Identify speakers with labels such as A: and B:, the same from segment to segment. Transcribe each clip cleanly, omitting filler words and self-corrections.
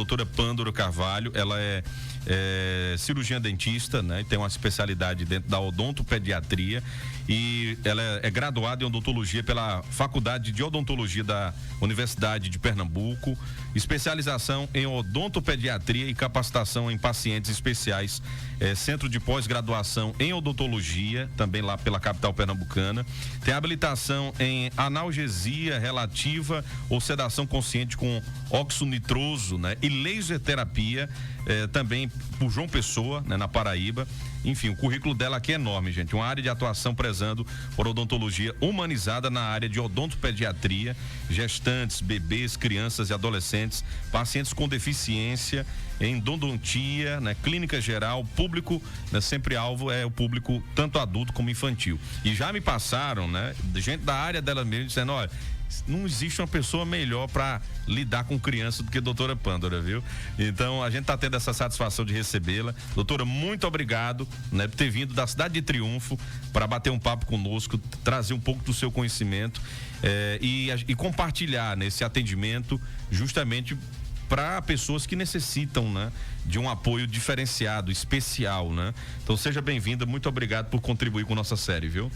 A: Doutora Pândora Carvalho, ela é cirurgiã dentista, né? Tem uma especialidade dentro da odontopediatria e ela é graduada em odontologia pela Faculdade de Odontologia da Universidade de Pernambuco, especialização em odontopediatria e capacitação em pacientes especiais, centro de pós-graduação em odontologia, também lá pela capital pernambucana, tem habilitação em analgesia relativa ou sedação consciente com óxido nitroso, né? E laser terapia, também por João Pessoa, né, na Paraíba. Enfim, o currículo dela aqui é enorme, gente. Uma área de atuação prezando por odontologia humanizada na área de odontopediatria, gestantes, bebês, crianças e adolescentes, pacientes com deficiência, endodontia, né, clínica geral, público, né, sempre alvo é o público tanto adulto como infantil. E já me passaram, né, gente da área dela mesmo dizendo, olha, não existe uma pessoa melhor para lidar com criança do que a doutora Pândora, viu? Então, a gente está tendo essa satisfação de recebê-la. Doutora, muito obrigado, né, por ter vindo da cidade de Triunfo para bater um papo conosco, trazer um pouco do seu conhecimento e compartilhar nesse atendimento justamente para pessoas que necessitam, né, de um apoio diferenciado, especial, né? Então, seja bem-vinda, muito obrigado por contribuir com nossa série, viu?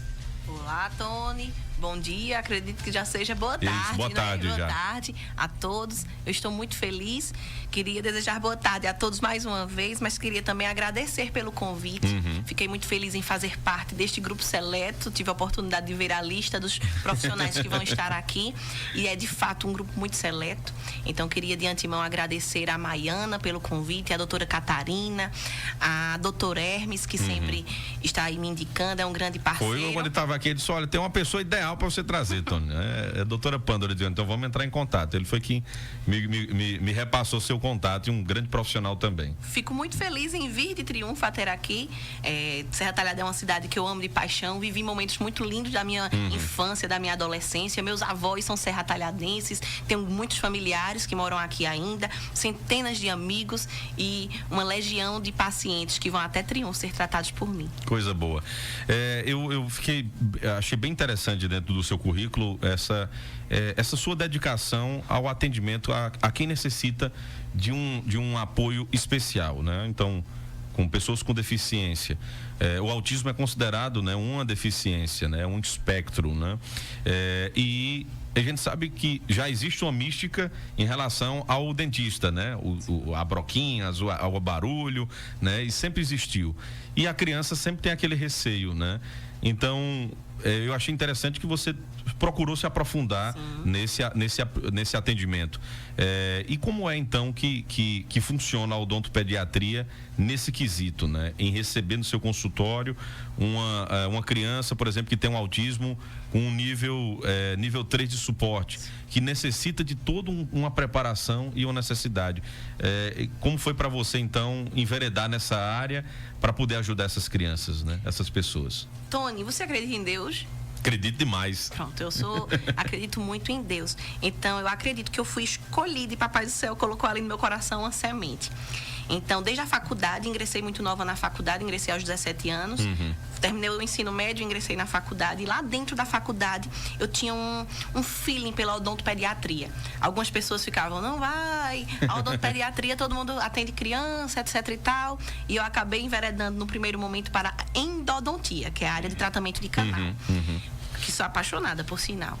B: Olá, Tony. Bom dia, acredito que já seja boa tarde.
A: Isso, boa tarde,
B: né?
A: já.
B: Boa tarde a todos. Eu estou muito feliz. Queria desejar boa tarde a todos mais uma vez, mas queria também agradecer pelo convite. Fiquei muito feliz em fazer parte deste grupo seleto. Tive a oportunidade de ver a lista dos profissionais que vão estar aqui e é de fato um grupo muito seleto. Então queria de antemão agradecer a Maiana pelo convite, a doutora Catarina, a doutora Hermes, que sempre está aí me indicando, é um grande parceiro.
A: Foi quando ele estava aqui, ele disse, olha, tem uma pessoa ideal para você trazer, Tony. É a doutora Pândora dizendo, então vamos entrar em contato. Ele foi quem me repassou seu contato e um grande profissional também.
B: Fico muito feliz em vir de Triunfo até aqui. Serra Talhada é uma cidade que eu amo de paixão. Vivi momentos muito lindos da minha infância, da minha adolescência. Meus avós são serratalhadenses. Tenho muitos familiares que moram aqui ainda. Centenas de amigos e uma legião de pacientes que vão até Triunfo ser tratados por mim.
A: Coisa boa. Achei bem interessante dentro do seu currículo essa sua dedicação ao atendimento a quem necessita de um apoio especial, né? Então, com pessoas com deficiência. O autismo é considerado, né, uma deficiência, né, um espectro, né? E a gente sabe que já existe uma mística em relação ao dentista, né? A broquinha, ao barulho, né? E sempre existiu. E a criança sempre tem aquele receio, né? Então, eu achei interessante que você procurou se aprofundar nesse atendimento. E como é, então, que funciona a odontopediatria nesse quesito, né? Em receber no seu consultório uma criança, por exemplo, que tem um autismo com um nível 3 de suporte, que necessita de toda uma preparação e uma necessidade. Como foi para você, então, enveredar nessa área para poder ajudar essas crianças, né? Essas pessoas?
B: Tony, você acredita em Deus?
A: Acredito demais.
B: Pronto, acredito muito em Deus. Então, eu acredito que eu fui escolhida e Papai do Céu colocou ali no meu coração uma semente. Então, desde a faculdade, ingressei muito nova na faculdade, ingressei aos 17 anos. Terminei o ensino médio, ingressei na faculdade. E lá dentro da faculdade, eu tinha um feeling pela odontopediatria. Algumas pessoas ficavam, não vai, a odontopediatria, todo mundo atende criança, etc e tal. E eu acabei enveredando no primeiro momento para a endodontia, que é a área de tratamento de canal. Que sou apaixonada, por sinal.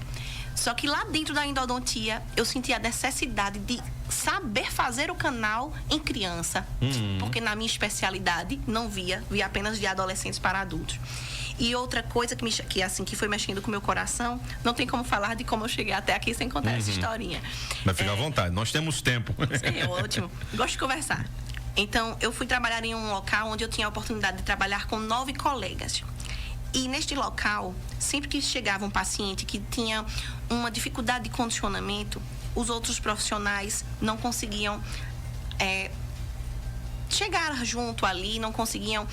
B: Só que lá dentro da endodontia, eu senti a necessidade de saber fazer o canal em criança. Porque na minha especialidade, não via apenas de adolescentes para adultos. E outra coisa que foi mexendo com o meu coração, não tem como falar de como eu cheguei até aqui sem contar essa historinha.
A: Mas fica à vontade, nós temos tempo.
B: É ótimo, gosto de conversar. Então, eu fui trabalhar em um local onde eu tinha a oportunidade de trabalhar com 9 colegas. E neste local, sempre que chegava um paciente que tinha uma dificuldade de condicionamento, os outros profissionais não conseguiam chegar junto ali, não conseguiam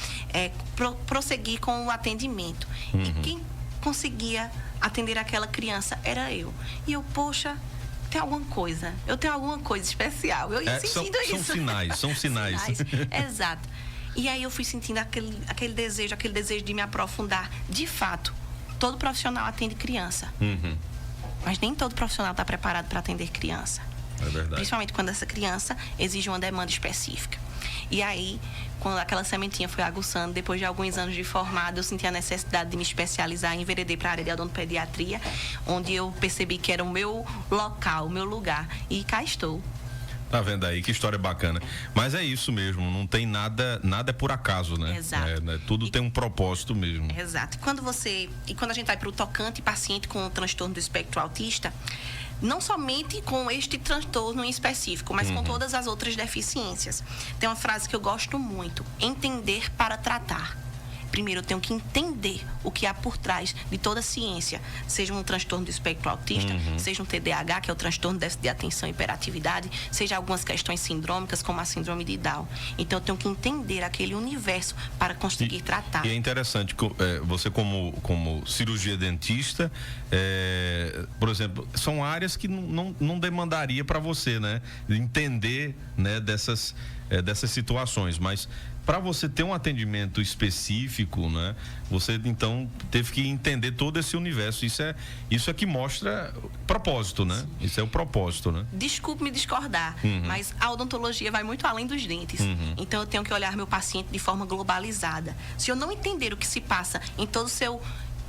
B: prosseguir com o atendimento. E quem conseguia atender aquela criança era eu. E eu, poxa, tem alguma coisa, eu tenho alguma coisa especial. Eu ia sentindo isso.
A: São sinais.
B: Exato. E aí eu fui sentindo aquele desejo de me aprofundar. De fato, todo profissional atende criança. Mas nem todo profissional está preparado para atender criança.
A: É verdade.
B: Principalmente quando essa criança exige uma demanda específica. E aí, quando aquela sementinha foi aguçando, depois de alguns anos de formada, eu senti a necessidade de me especializar, enveredei para a área de odontopediatria, onde eu percebi que era o meu local, o meu lugar. E cá estou.
A: Tá vendo aí? Que história bacana. Mas é isso mesmo, não tem nada é por acaso, né?
B: Exato.
A: Tudo tem um propósito mesmo.
B: Exato. Quando a gente vai para o tocante paciente com transtorno do espectro autista, não somente com este transtorno em específico, mas com todas as outras deficiências. Tem uma frase que eu gosto muito: entender para tratar. Primeiro, eu tenho que entender o que há por trás de toda a ciência, seja um transtorno do espectro autista, seja um TDAH, que é o transtorno de déficit de atenção e hiperatividade, seja algumas questões sindrômicas, como a síndrome de Down. Então, eu tenho que entender aquele universo para conseguir tratar.
A: E é interessante, você como cirurgia dentista, por exemplo, são áreas que não demandaria para você, né? Entender, né, dessas situações, mas para você ter um atendimento específico, né, você então teve que entender todo esse universo. Isso é que mostra propósito, né? Isso é o propósito, né?
B: Desculpe me discordar, mas a odontologia vai muito além dos dentes. Então eu tenho que olhar meu paciente de forma globalizada. Se eu não entender o que se passa em todo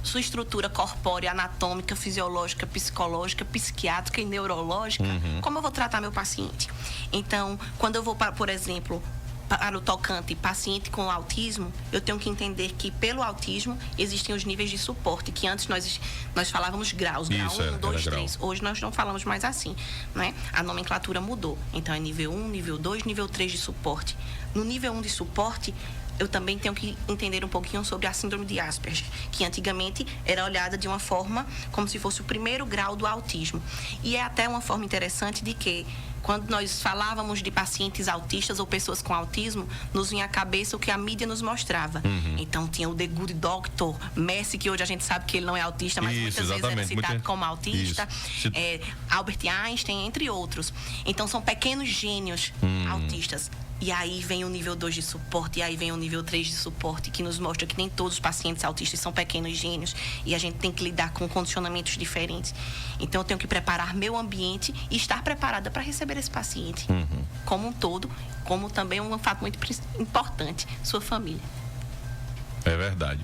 B: sua estrutura corpórea, anatômica, fisiológica, psicológica, psiquiátrica e neurológica, como eu vou tratar meu paciente? Então, quando eu vou para, por exemplo, para o tocante paciente com autismo, eu tenho que entender que pelo autismo existem os níveis de suporte, que antes nós falávamos graus, grau 1, 2, 3. Hoje nós não falamos mais assim, né? A nomenclatura mudou. Então é nível 1, nível 2, nível 3 de suporte. No nível 1 de suporte, eu também tenho que entender um pouquinho sobre a síndrome de Asperger, que antigamente era olhada de uma forma como se fosse o primeiro grau do autismo. E é até uma forma interessante de que, quando nós falávamos de pacientes autistas ou pessoas com autismo, nos vinha à cabeça o que a mídia nos mostrava. Então, tinha o The Good Doctor, Messi, que hoje a gente sabe que ele não é autista, mas muitas vezes era citado como autista, Albert Einstein, entre outros. Então, são pequenos gênios autistas. E aí vem o nível 2 de suporte, e aí vem o nível 3 de suporte, que nos mostra que nem todos os pacientes autistas são pequenos gênios, e a gente tem que lidar com condicionamentos diferentes. Então, eu tenho que preparar meu ambiente e estar preparada para receber esse paciente como um todo, como também um fato muito importante, sua família.
A: É verdade.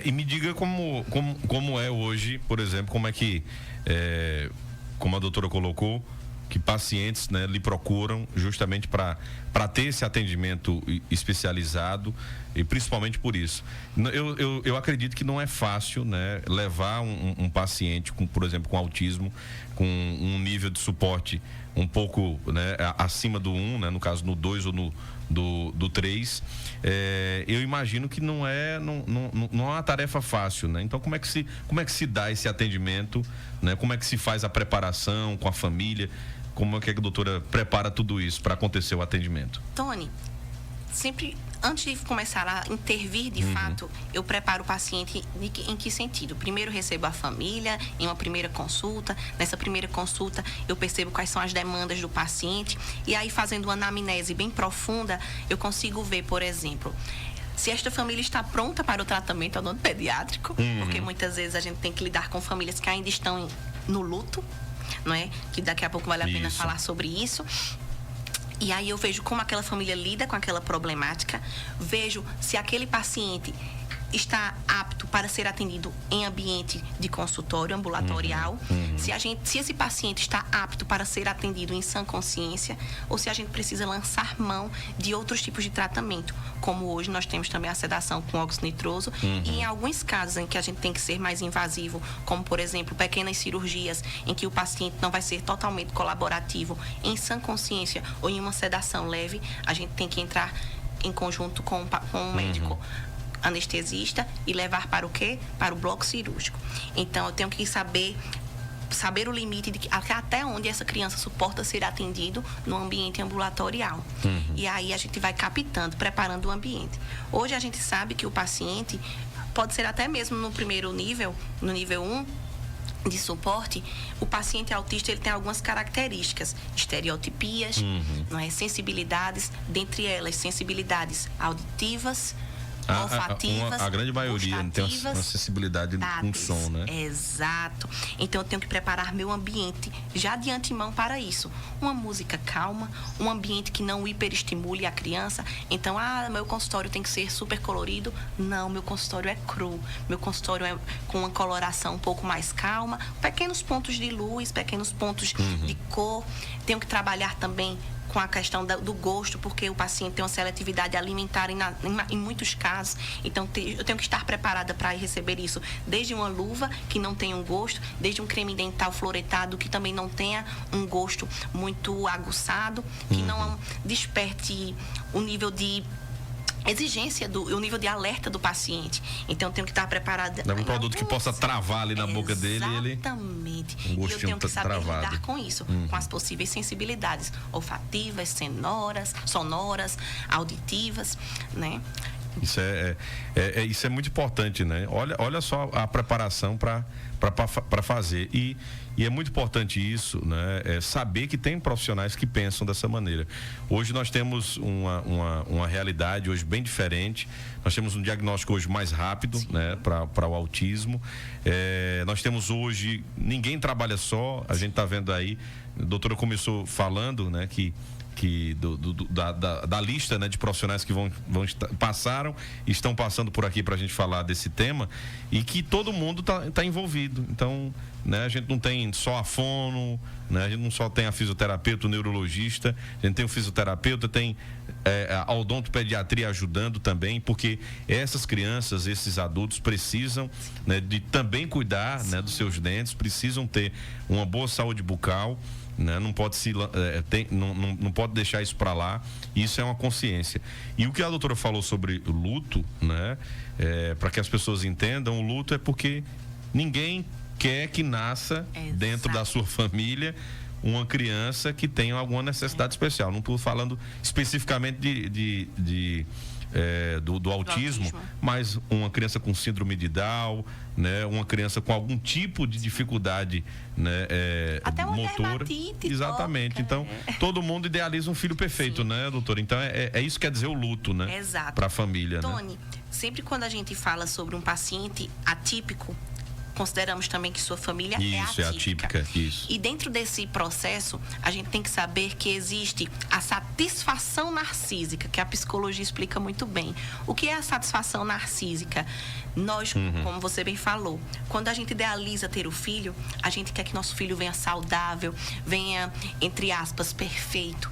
A: E me diga como é hoje, por exemplo, como é que, como a doutora colocou, que pacientes, né, lhe procuram justamente para ter esse atendimento especializado, e principalmente por isso. Eu acredito que não é fácil, né, levar um paciente, por exemplo, com autismo, com um nível de suporte um pouco, né, acima do 1, né, no caso no 2 ou do 3. Eu imagino que não é uma tarefa fácil, né? Então, como é que se dá esse atendimento, né? Como é que se faz a preparação com a família? Como é que a doutora prepara tudo isso para acontecer o atendimento?
B: Tony, sempre antes de começar a intervir de fato, eu preparo o paciente em que sentido? Primeiro recebo a família em uma primeira consulta. Nessa primeira consulta eu percebo quais são as demandas do paciente, e aí, fazendo uma anamnese bem profunda, eu consigo ver, por exemplo, se esta família está pronta para o tratamento odontopediátrico, porque muitas vezes a gente tem que lidar com famílias que ainda estão no luto, não é? Que daqui a pouco vale a pena falar sobre isso. E aí eu vejo como aquela família lida com aquela problemática, vejo se aquele paciente está apto para ser atendido em ambiente de consultório ambulatorial, se esse paciente está apto para ser atendido em sã consciência, ou se a gente precisa lançar mão de outros tipos de tratamento, como hoje nós temos também a sedação com óxido nitroso, e em alguns casos em que a gente tem que ser mais invasivo, como por exemplo pequenas cirurgias em que o paciente não vai ser totalmente colaborativo em sã consciência ou em uma sedação leve, a gente tem que entrar em conjunto com o médico anestesista e levar para o quê? Para o bloco cirúrgico. Então, eu tenho que saber o limite de até onde essa criança suporta ser atendido no ambiente ambulatorial. E aí a gente vai captando, preparando o ambiente. Hoje a gente sabe que o paciente pode ser até mesmo no primeiro nível, no nível 1 de suporte, o paciente autista ele tem algumas características, estereotipias, não é? Sensibilidades, dentre elas sensibilidades auditivas, olfativas,
A: a grande maioria tem uma sensibilidade com som, né?
B: Exato. Então eu tenho que preparar meu ambiente já de antemão para isso. Uma música calma, um ambiente que não hiperestimule a criança. Então, meu consultório tem que ser super colorido. Não, meu consultório é cru. Meu consultório é com uma coloração um pouco mais calma, pequenos pontos de luz, pequenos pontos de cor. Tenho que trabalhar também com a questão do gosto, porque o paciente tem uma seletividade alimentar em muitos casos. Então, eu tenho que estar preparada para receber isso. Desde uma luva que não tenha um gosto, desde um creme dental fluoretado que também não tenha um gosto muito aguçado, que não desperte o nível de exigência, o nível de alerta do paciente. Então, eu tenho que estar preparada.
A: É um produto que possa travar ali na boca dele.
B: Exatamente.
A: Um
B: e eu tenho que saber
A: travado.
B: lidar com isso, com as possíveis sensibilidades olfativas, sonoras, auditivas, né?
A: Isso é muito importante, né? Olha só a preparação para fazer. E é muito importante isso, né? Saber que tem profissionais que pensam dessa maneira. Hoje nós temos uma realidade hoje bem diferente. Nós temos um diagnóstico hoje mais rápido, né? Para o autismo. Nós temos hoje, ninguém trabalha só. A gente está vendo aí, a doutora começou falando, né? Da lista, né, de profissionais que passaram e estão passando por aqui para a gente falar desse tema, e que todo mundo tá envolvido. Então, né, a gente não tem só a fono, né, a gente não só tem a fisioterapeuta, o neurologista, a gente tem o fisioterapeuta, tem a odontopediatria ajudando também, porque essas crianças, esses adultos precisam, né, de também cuidar, né, dos seus dentes, precisam ter uma boa saúde bucal, né? Não pode não pode deixar isso para lá. Isso é uma consciência. E o que a doutora falou sobre o luto, né? Para que as pessoas entendam, o luto é porque ninguém quer que nasça dentro da sua família uma criança que tenha alguma necessidade especial. Não estou falando especificamente do autismo, mas uma criança com síndrome de Down, né, uma criança com algum tipo de dificuldade, né,
B: até uma
A: motora. Exatamente. Então, todo mundo idealiza um filho perfeito, né, doutora? Então, isso quer dizer o luto, né?
B: Exato.
A: Para a família,
B: Tony,
A: né?
B: Sempre quando a gente fala sobre um paciente atípico, consideramos também que sua família
A: é atípica. Isso.
B: E dentro desse processo, a gente tem que saber que existe a satisfação narcísica, que a psicologia explica muito bem. O que é a satisfação narcísica? Nós, como você bem falou, quando a gente idealiza ter o filho, a gente quer que nosso filho venha saudável, venha, entre aspas, perfeito.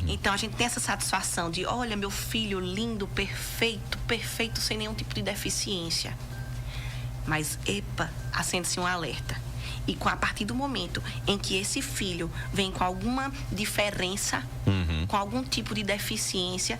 B: Então, a gente tem essa satisfação de, olha, meu filho lindo, perfeito, sem nenhum tipo de deficiência. Mas, acende-se um alerta. E a partir do momento em que esse filho vem com alguma diferença, com algum tipo de deficiência,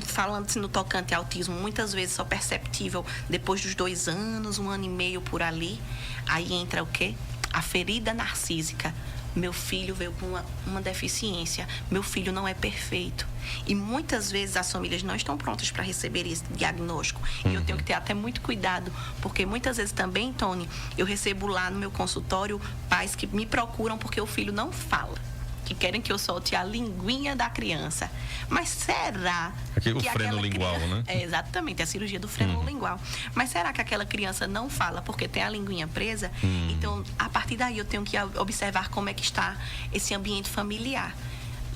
B: falando-se no tocante ao autismo, muitas vezes só perceptível depois dos 2 anos, 1 ano e meio por ali, aí entra o quê? A ferida narcísica. Meu filho veio com uma deficiência, meu filho não é perfeito. E muitas vezes as famílias não estão prontas para receber esse diagnóstico. E eu tenho que ter até muito cuidado, porque muitas vezes também, Tony, eu recebo lá no meu consultório pais que me procuram porque o filho não fala, que querem que eu solte a linguinha da criança. Mas será
A: o freno lingual, né?
B: Exatamente, a cirurgia do freno lingual. Mas será que aquela criança não fala porque tem a linguinha presa? Então, a partir daí eu tenho que observar como é que está esse ambiente familiar.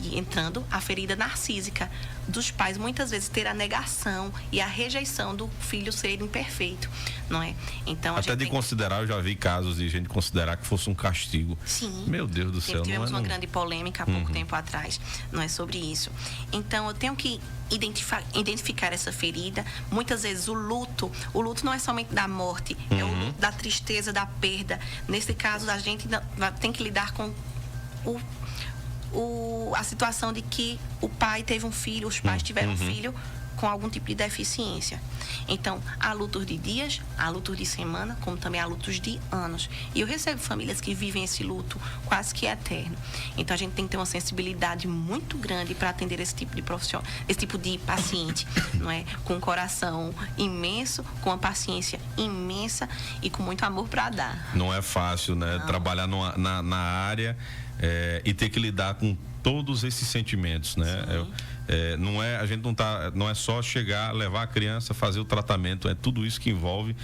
B: E entrando a ferida narcísica dos pais, muitas vezes ter a negação e a rejeição do filho ser imperfeito, não é? Então,
A: até de considerar, eu já vi casos de gente considerar que fosse um castigo.
B: Sim.
A: Meu Deus do céu.
B: Tivemos uma grande polêmica há pouco tempo atrás, não é sobre isso. Então, eu tenho que identificar essa ferida. Muitas vezes o luto não é somente da morte, é o luto da tristeza, da perda. Nesse caso, a gente tem que lidar com a situação de que o pai teve um filho, os pais tiveram um filho com algum tipo de deficiência. Então, há lutos de dias, há lutos de semana, como também há lutos de anos. E eu recebo famílias que vivem esse luto quase que eterno. Então, a gente tem que ter uma sensibilidade muito grande para atender esse tipo de profissional, esse tipo de paciente, não é? Com um coração imenso, com uma paciência imensa e com muito amor para dar.
A: Não é fácil, né? Não. Trabalhar na área e ter que lidar com todos esses sentimentos, né? A gente não é só chegar, levar a criança, fazer o tratamento, é tudo isso que envolve,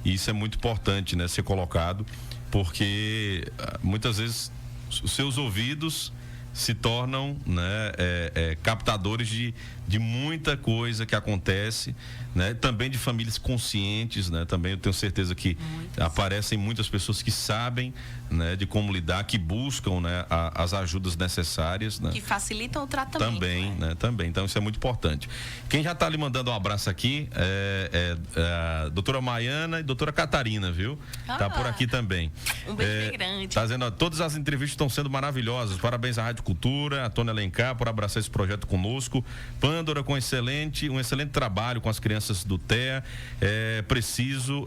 A: e isso é muito importante, né? Ser colocado, porque muitas vezes os seus ouvidos se tornam, né, captadores de muita coisa que acontece, né? Também de famílias conscientes, né? Também eu tenho certeza que aparecem muitas pessoas que sabem, né, de como lidar, que buscam, né, as ajudas necessárias, né?
B: Que facilitam o tratamento.
A: Também, né? Também. Então isso é muito importante. Quem já está lhe mandando um abraço aqui é a doutora Maiana e doutora Catarina, viu? Tá por aqui também.
B: Um beijo grande.
A: Tá dizendo, ó, todas as entrevistas estão sendo maravilhosas. Parabéns à Rádio Cultura, a Tônia Alencar por abraçar esse projeto conosco. Pândora com um excelente trabalho com as crianças do TEA. É preciso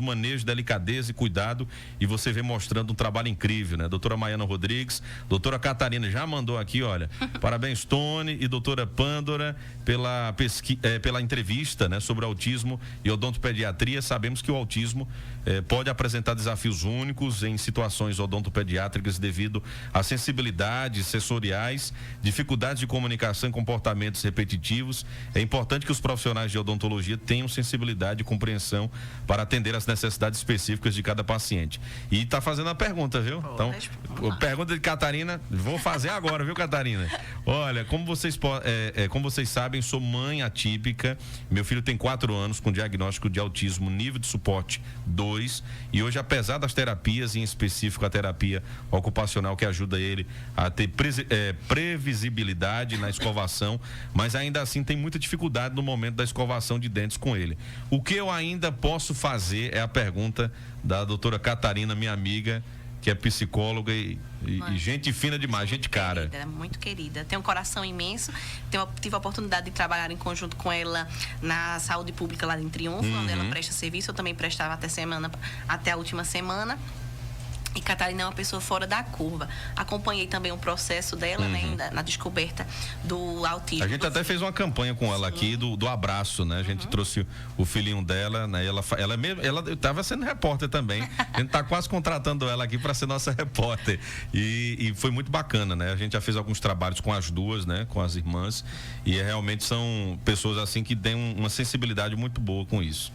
A: manejo, delicadeza e cuidado, e você vem mostrando um trabalho incrível, né? Doutora Maiana Rodrigues, doutora Catarina já mandou aqui, olha, parabéns Tony e doutora Pândora pela entrevista, né, sobre autismo e odontopediatria. Sabemos que o autismo pode apresentar desafios únicos em situações odontopediátricas devido a sensibilidades sensoriais, dificuldades de comunicação e comportamentos repetitivos. É importante que os profissionais de odontologia tenham sensibilidade e compreensão para atender às necessidades específicas de cada paciente. E tá fazendo a pergunta, viu? Então, pergunta de Catarina, vou fazer agora, viu, Catarina? Olha, como vocês sabem, sou mãe atípica. Meu filho tem 4 anos com diagnóstico de autismo nível de suporte 2, e hoje, apesar das terapias, em específico a terapia ocupacional, que ajuda ele a ter previsibilidade na escovação, mas ainda assim tem muita dificuldade no momento da escovação de dentes com ele. O que eu ainda posso fazer é a pergunta da doutora Catarina, minha amiga, que é psicóloga e gente fina demais, gente cara.
B: Muito querida. Tem um coração imenso. Tive a oportunidade de trabalhar em conjunto com ela na saúde pública lá em Triunfo, onde ela presta serviço. Eu também prestava até a última semana. E Catarina é uma pessoa fora da curva. Acompanhei também o processo dela, né, na descoberta do autismo.
A: A gente até fez uma campanha com ela aqui do abraço, né? A gente trouxe o filhinho dela, né? Ela estava sendo repórter também. A gente tá quase contratando ela aqui para ser nossa repórter. E foi muito bacana, né? A gente já fez alguns trabalhos com as duas, né? Com as irmãs. E realmente são pessoas assim que têm uma sensibilidade muito boa com isso.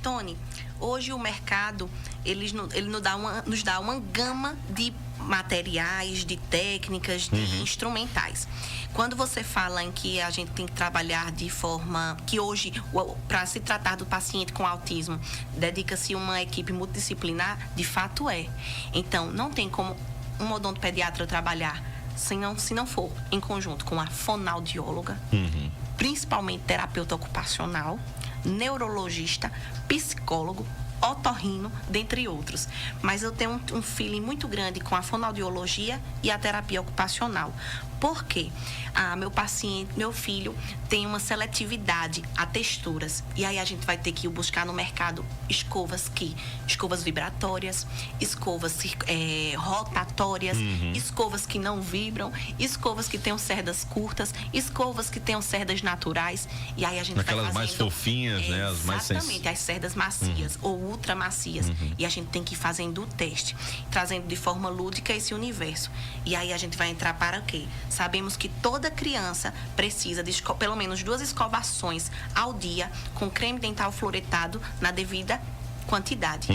B: Tony, hoje o mercado ele nos dá uma gama de materiais, de técnicas, de instrumentais. Quando você fala em que a gente tem que trabalhar de forma que hoje, para se tratar do paciente com autismo, dedica-se uma equipe multidisciplinar, de fato é. Então, não tem como um odontopediatra trabalhar se não for em conjunto com a fonoaudióloga, principalmente terapeuta ocupacional, neurologista, psicólogo, otorrino, dentre outros. Mas eu tenho um feeling muito grande com a fonoaudiologia e a terapia ocupacional. Por quê? Meu filho tem uma seletividade a texturas. E aí a gente vai ter que ir buscar no mercado escovas vibratórias, escovas rotatórias, escovas que não vibram, escovas que tenham cerdas curtas, escovas que tenham cerdas naturais. E aí a gente
A: aquelas
B: vai fazendo,
A: mais fofinhas, né? As mais
B: exatamente, as cerdas macias ou ultra macias. E a gente tem que ir fazendo o teste, trazendo de forma lúdica esse universo. E aí a gente vai entrar para o quê? Sabemos que toda criança precisa de pelo menos 2 escovações ao dia com creme dental fluoretado na devida quantidade.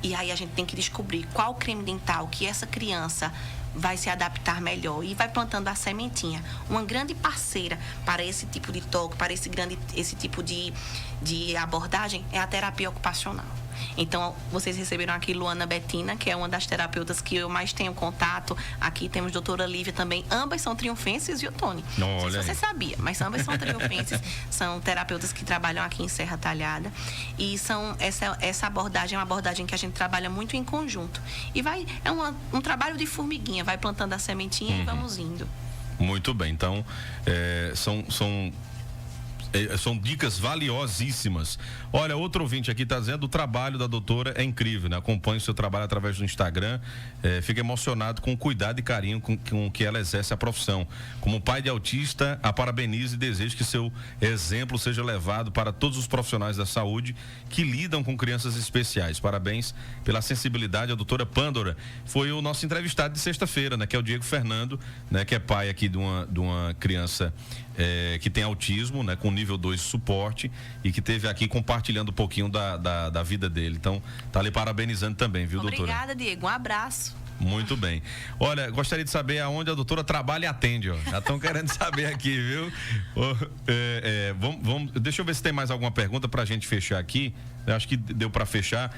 B: E aí a gente tem que descobrir qual creme dental que essa criança vai se adaptar melhor e vai plantando a sementinha. Uma grande parceira para esse tipo de toque, para esse tipo de abordagem é a terapia ocupacional. Então, vocês receberam aqui Luana Betina, que é uma das terapeutas que eu mais tenho contato. Aqui temos doutora Lívia também. Ambas são triunfenses, viu, Tony? Não sei se você sabia, mas ambas são triunfenses. São terapeutas que trabalham aqui em Serra Talhada. E essa abordagem é uma abordagem que a gente trabalha muito em conjunto. E é um trabalho de formiguinha. Vai plantando a sementinha e vamos indo.
A: Muito bem. Então, São dicas valiosíssimas. Olha, outro ouvinte aqui está dizendo: o trabalho da doutora é incrível, né? Acompanho o seu trabalho através do Instagram. Fica emocionado com o cuidado e carinho com que ela exerce a profissão. Como pai de autista, a parabenizo e desejo que seu exemplo seja levado para todos os profissionais da saúde que lidam com crianças especiais. Parabéns pela sensibilidade. A doutora Pândora foi o nosso entrevistado de sexta-feira, né? Que é o Diego Fernando, né? Que é pai aqui de uma criança que tem autismo, né? Com nível 2 de suporte, e que esteve aqui compartilhando um pouquinho da vida dele. Então, tá ali parabenizando também, viu, doutora?
B: Obrigada, Diego. Um abraço.
A: Muito bem. Olha, gostaria de saber aonde a doutora trabalha e atende, ó. Já estão querendo saber aqui, viu? Deixa eu ver se tem mais alguma pergunta pra gente fechar aqui. Eu acho que deu para fechar.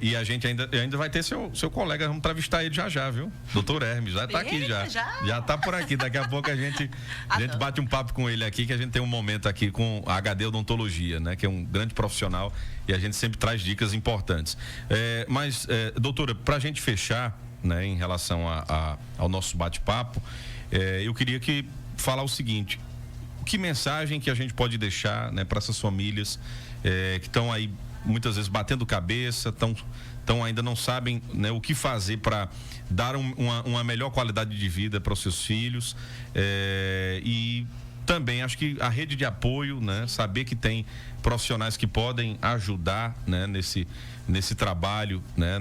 A: E a gente ainda vai ter seu colega, vamos entrevistar ele já, viu? Doutor Hermes, já está aqui já. Já está por aqui. Daqui a pouco a gente bate um papo com ele aqui, que a gente tem um momento aqui com a HD Odontologia, né? Que é um grande profissional e a gente sempre traz dicas importantes. Doutora, para a gente fechar, né, em relação ao nosso bate-papo, eu queria falar o seguinte: que mensagem que a gente pode deixar, né, para essas famílias que estão aí muitas vezes batendo cabeça, ainda não sabem, né, o que fazer para dar uma melhor qualidade de vida para os seus filhos, e também acho que a rede de apoio, né, saber que tem profissionais que podem ajudar, né, nesse trabalho, né,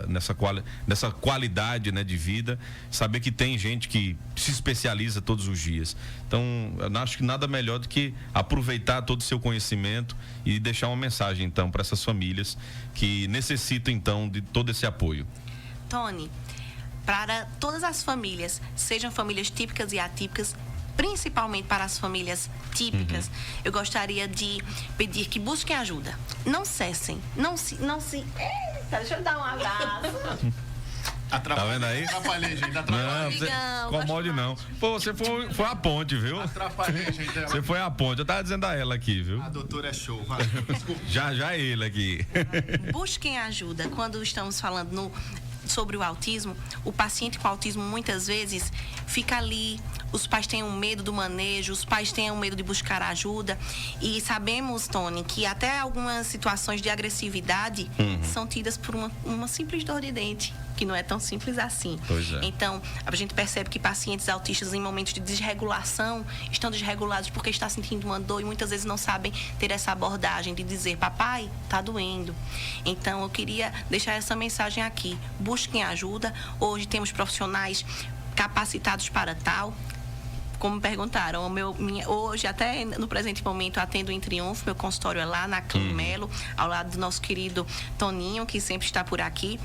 A: nessa qualidade, né, de vida, saber que tem gente que se especializa todos os dias. Então, eu acho que nada melhor do que aproveitar todo o seu conhecimento e deixar uma mensagem, então, para essas famílias que necessitam, então, de todo esse apoio.
B: Tony, para todas as famílias, sejam famílias típicas e atípicas, principalmente para as famílias típicas, eu gostaria de pedir que busquem ajuda. Não cessem. Não se... Eita, deixa eu dar um abraço.
A: Tá vendo aí?
C: Atrapalhei, gente.
A: Não, você incomode não. Pô, você foi a ponte, viu?
C: Atrapalhei, gente.
A: Você foi a ponte. Eu tava dizendo a ela aqui, viu?
C: A doutora é show. Vai.
A: Já ele aqui.
B: Busquem ajuda. Quando estamos falando sobre o autismo, o paciente com autismo muitas vezes fica ali, os pais têm um medo do manejo, os pais têm um medo de buscar ajuda, e sabemos, Tony, que até algumas situações de agressividade são tidas por uma simples dor de dente, que não é tão simples assim.
A: Pois é.
B: Então, a gente percebe que pacientes autistas em momentos de desregulação estão desregulados porque está sentindo uma dor e muitas vezes não sabem ter essa abordagem de dizer: papai, tá doendo. Então, eu queria deixar essa mensagem aqui. Busquem ajuda. Hoje temos profissionais capacitados para tal. Como perguntaram, hoje, até no presente momento, atendo em Triunfo, meu consultório é lá na Clã Melo, ao lado do nosso querido Toninho, que sempre está por aqui.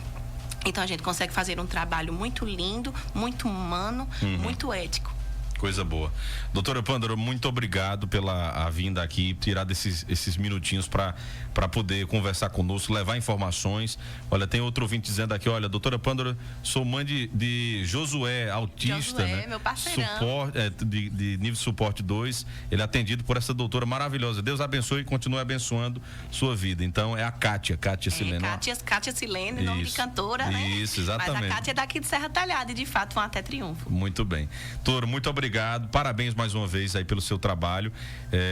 B: Então, a gente consegue fazer um trabalho muito lindo, muito humano, muito ético.
A: Coisa boa. Doutora Pândora, muito obrigado pela vinda aqui, tirar esses minutinhos para poder conversar conosco, levar informações. Olha, tem outro ouvinte dizendo aqui: olha, doutora Pândora, sou mãe de Josué, autista,
B: Josué,
A: né?
B: meu parceirão.
A: De nível de suporte 2. Ele é atendido por essa doutora maravilhosa. Deus abençoe e continue abençoando sua vida. Então, é a Kátia Silene.
B: Kátia Silene, nome de cantora, né?
A: Isso, exatamente.
B: Mas a Kátia é daqui de Serra Talhada e, de fato, vão até Triunfo.
A: Muito bem. Doutor, muito obrigado. Parabéns mais uma vez aí pelo seu trabalho.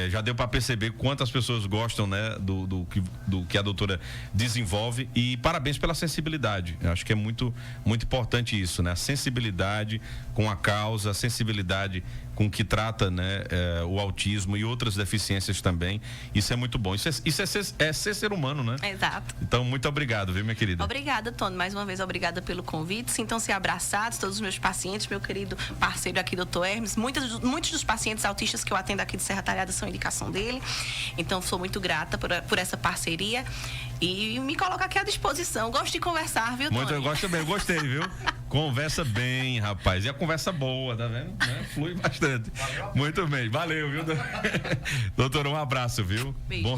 A: Já deu para perceber quantas pessoas gostam, né, do que a doutora desenvolve, e parabéns pela sensibilidade. Eu acho que é muito, muito importante isso, né? A sensibilidade com a causa, a sensibilidade com que trata, né, o autismo e outras deficiências também. Isso é muito bom. Isso é ser humano, né?
B: Exato.
A: Então, muito obrigado, viu, minha querida?
B: Obrigada, Tony. Mais uma vez, obrigada pelo convite. Sintam-se abraçados, todos os meus pacientes, meu querido parceiro aqui, doutor Hermes. Muitos dos pacientes autistas que eu atendo aqui de Serra Talhada são indicação dele. Então, sou muito grata por essa parceria. E me coloco aqui à disposição. Gosto de conversar, viu, Tony?
A: Eu gosto também, gostei, viu? Conversa bem, rapaz. E a conversa boa, tá vendo? Né? Flui bastante. Muito bem, valeu, viu? Doutora, um abraço, viu?
B: Beijo.
A: Bom